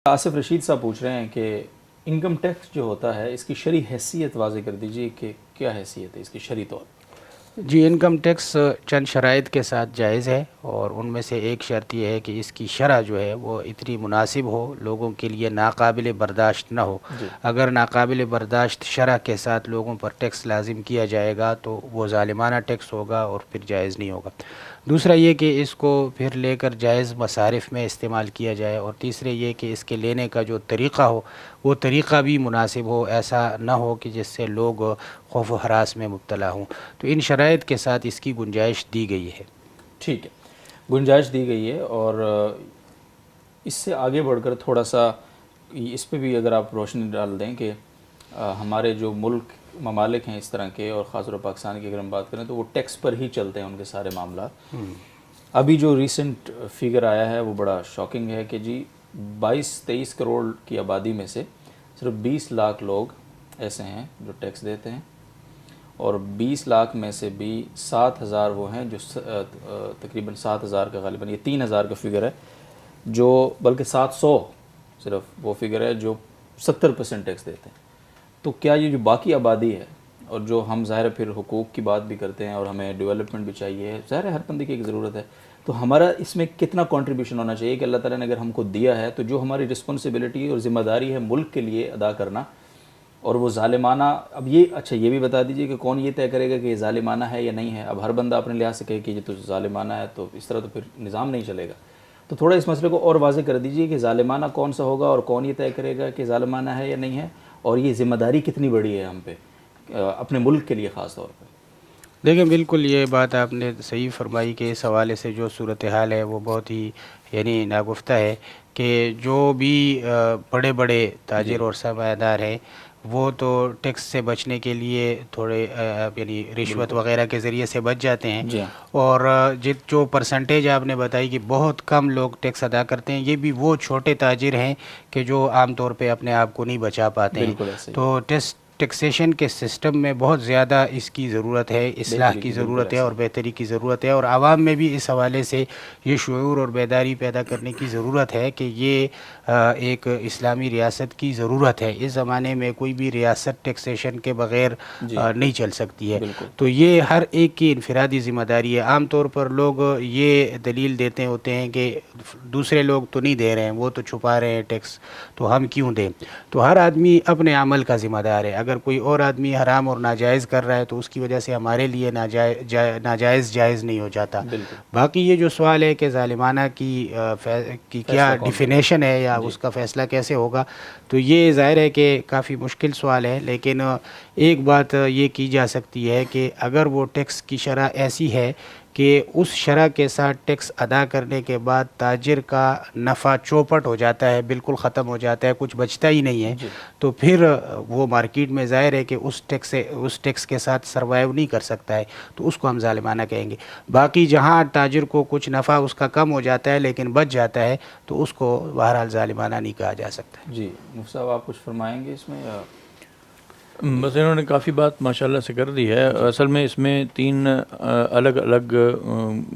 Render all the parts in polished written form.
آصف رشید صاحب پوچھ رہے ہیں کہ انکم ٹیکس جو ہوتا ہے اس کی شرعی حیثیت واضح کر دیجئے کہ کیا حیثیت ہے اس کی شرعی طور پر۔ جی، انکم ٹیکس چند شرائط کے ساتھ جائز ہے، اور ان میں سے ایک شرط یہ ہے کہ اس کی شرح جو ہے وہ اتنی مناسب ہو، لوگوں کے لیے ناقابل برداشت نہ ہو۔ اگر ناقابل برداشت شرح کے ساتھ لوگوں پر ٹیکس لازم کیا جائے گا تو وہ ظالمانہ ٹیکس ہوگا اور پھر جائز نہیں ہوگا۔ دوسرا یہ کہ اس کو پھر لے کر جائز مصارف میں استعمال کیا جائے، اور تیسرے یہ کہ اس کے لینے کا جو طریقہ ہو وہ طریقہ بھی مناسب ہو، ایسا نہ ہو کہ جس سے لوگ خوف و ہراس میں مبتلا ہوں۔ تو ان شرائط کے ساتھ اس کی گنجائش دی گئی ہے۔ ٹھیک ہے، گنجائش دی گئی ہے، اور اس سے آگے بڑھ کر تھوڑا سا اس پہ بھی اگر آپ روشنی ڈال دیں کہ ہمارے جو ملک ممالک ہیں اس طرح کے، اور خاص طور پاکستان کی اگر ہم بات کریں تو وہ ٹیکس پر ہی چلتے ہیں ان کے سارے معاملات۔ ابھی جو ریسنٹ فگر آیا ہے وہ بڑا شاکنگ ہے کہ جی 22-23 کروڑ کی آبادی میں سے صرف 20 لاکھ لوگ ایسے ہیں جو ٹیکس دیتے ہیں، اور 20 لاکھ میں سے بھی 7,000 وہ ہیں جو تقریباً 7,000 کا غالباً یہ 3,000 کا فگر ہے، جو بلکہ 700 صرف وہ فگر ہے جو 70% ٹیکس دیتے ہیں۔ تو کیا یہ جو باقی آبادی ہے، اور جو ہم ظاہر پھر حقوق کی بات بھی کرتے ہیں اور ہمیں ڈیولپمنٹ بھی چاہیے، ظاہر ہر بندے کی ایک ضرورت ہے، تو ہمارا اس میں کتنا کنٹریبیوشن ہونا چاہیے کہ اللہ تعالیٰ نے اگر ہم کو دیا ہے تو جو ہماری رسپانسبلٹی اور ذمہ داری ہے ملک کے لیے ادا کرنا، اور وہ ظالمانہ اب یہ اچھا یہ بھی بتا دیجئے کہ کون یہ طے کرے گا کہ یہ ظالمانہ ہے یا نہیں ہے۔ اب ہر بندہ اپنے لحاظ سے کہے کہ یہ تو ظالمانہ ہے تو اس طرح تو پھر نظام نہیں چلے گا۔ تو تھوڑا اس مسئلے کو اور واضح کر دیجئے کہ ظالمانہ کون سا ہوگا اور کون یہ طے کرے گا کہ ظالمانہ ہے یا نہیں ہے، اور یہ ذمہ داری کتنی بڑی ہے ہم پہ اپنے ملک کے لیے خاص طور پر۔ دیکھیں، بالکل یہ بات آپ نے صحیح فرمائی کہ اس حوالے سے جو صورتحال ہے وہ بہت ہی ناگفتہ ہے کہ جو بھی بڑے بڑے تاجر اور سرمایہ دار ہیں وہ تو ٹیکس سے بچنے کے لیے تھوڑے رشوت وغیرہ کے ذریعے سے بچ جاتے ہیں، اور جو پرسنٹیج آپ نے بتائی کہ بہت کم لوگ ٹیکس ادا کرتے ہیں، یہ بھی وہ چھوٹے تاجر ہیں کہ جو عام طور پہ اپنے آپ کو نہیں بچا پاتے ہیں۔ تو ٹیکسیشن کے سسٹم میں بہت زیادہ اس کی ضرورت ہے، اصلاح کی ضرورت ہے اور بہتری کی ضرورت ہے، اور عوام میں بھی اس حوالے سے یہ شعور اور بیداری پیدا کرنے کی ضرورت ہے کہ یہ ایک اسلامی ریاست کی ضرورت ہے۔ اس زمانے میں کوئی بھی ریاست ٹیکسیشن کے بغیر نہیں چل سکتی ہے، تو یہ ہر ایک کی انفرادی ذمہ داری ہے۔ عام طور پر لوگ یہ دلیل دیتے ہوتے ہیں کہ دوسرے لوگ تو نہیں دے رہے ہیں، وہ تو چھپا رہے ہیں ٹیکس، تو ہم کیوں دیں؟ تو ہر آدمی اپنے عمل کا ذمہ دار ہے۔ اگر کوئی اور آدمی حرام اور ناجائز کر رہا ہے تو اس کی وجہ سے ہمارے لیے ناجائز جائز نہیں ہو جاتا۔ باقی یہ جو سوال ہے کہ ظالمانہ کی کیا ڈیفینیشن ہے یا اس کا فیصلہ کیسے ہوگا، تو یہ ظاہر ہے کہ کافی مشکل سوال ہے، لیکن ایک بات یہ کی جا سکتی ہے کہ اگر وہ ٹیکس کی شرح ایسی ہے کہ اس شرح کے ساتھ ٹیکس ادا کرنے کے بعد تاجر کا نفع چوپٹ ہو جاتا ہے، بالکل ختم ہو جاتا ہے، کچھ بچتا ہی نہیں ہے، تو پھر وہ مارکیٹ میں ظاہر ہے کہ اس ٹیکس کے ساتھ سروائیو نہیں کر سکتا ہے، تو اس کو ہم ظالمانہ کہیں گے۔ باقی جہاں تاجر کو کچھ نفع اس کا کم ہو جاتا ہے لیکن بچ جاتا ہے تو اس کو بہرحال ظالمانہ نہیں کہا جا سکتا۔ جی مفتی صاحب آپ کچھ فرمائیں گے اس میں؟ بس انہوں نے کافی بات ماشاءاللہ سے کر دی ہے۔ اصل میں اس میں 3 الگ الگ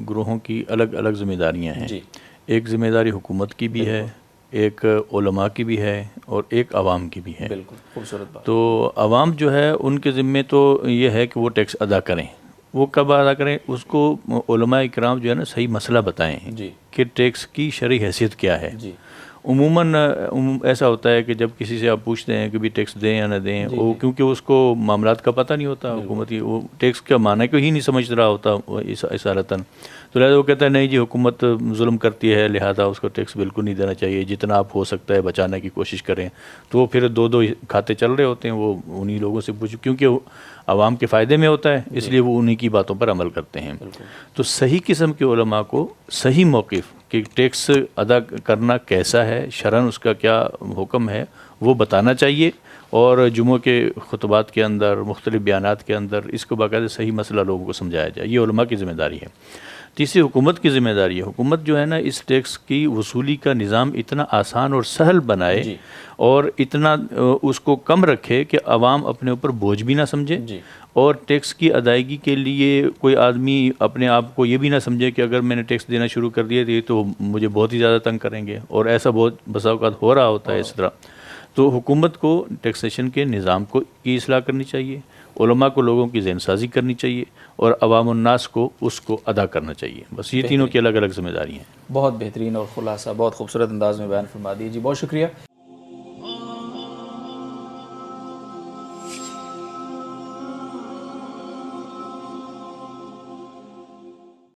گروہوں کی الگ الگ ذمہ داریاں ہیں۔ ایک ذمہ داری حکومت کی بھی ہے، ایک علماء کی بھی ہے، اور ایک عوام کی بھی ہے۔ بالکل خوبصورت بات۔ تو عوام جو ہے ان کے ذمے تو یہ ہے کہ وہ ٹیکس ادا کریں۔ وہ کب ادا کریں؟ اس کو علماء اکرام جو ہے نا صحیح مسئلہ بتائیں کہ ٹیکس کی شرعی حیثیت کیا ہے۔ عموماً ایسا ہوتا ہے کہ جب کسی سے آپ پوچھتے ہیں کہ بھی ٹیکس دیں یا نہ دیں، وہ کیونکہ اس کو معاملات کا پتہ نہیں ہوتا، حکومت کی وہ ٹیکس کا معنی کو ہی نہیں سمجھ رہا ہوتا اصالتاً، تو لہٰذا وہ کہتا ہے نہیں جی حکومت ظلم کرتی ہے لہذا اس کو ٹیکس بالکل نہیں دینا چاہیے، جتنا آپ ہو سکتا ہے بچانے کی کوشش کریں۔ تو وہ پھر 2 کھاتے چل رہے ہوتے ہیں، وہ انہی لوگوں سے پوچھ، کیونکہ عوام کے فائدے میں ہوتا ہے اس لیے وہ انہی کی باتوں پر عمل کرتے ہیں۔ تو صحیح قسم کے علماء کو صحیح موقف کہ ٹیکس ادا کرنا کیسا ہے، شرعاً اس کا کیا حکم ہے، وہ بتانا چاہیے، اور جمعوں کے خطبات کے اندر مختلف بیانات کے اندر اس کو باقاعدہ صحیح مسئلہ لوگوں کو سمجھایا جائے۔ یہ علماء کی ذمہ داری ہے۔ تیسری حکومت کی ذمہ داری ہے۔ حکومت جو ہے نا اس ٹیکس کی وصولی کا نظام اتنا آسان اور سہل بنائے اور اتنا اس کو کم رکھے کہ عوام اپنے اوپر بوجھ بھی نہ سمجھے، اور ٹیکس کی ادائیگی کے لیے کوئی آدمی اپنے آپ کو یہ بھی نہ سمجھے کہ اگر میں نے ٹیکس دینا شروع کر دیا تو مجھے بہت ہی زیادہ تنگ کریں گے، اور ایسا بہت بسا اوقات ہو رہا ہوتا ہے اس طرح. تو حکومت کو ٹیکسیشن کے نظام کی اصلاح کرنی چاہیے، علماء کو لوگوں کی ذہن سازی کرنی چاہیے، اور عوام الناس کو اس کو ادا کرنا چاہیے. بس یہ تینوں کی الگ الگ ذمہ داری ہیں. بہت بہترین اور خلاصہ بہت خوبصورت انداز میں بیان فرما دیے جی، بہت شکریہ.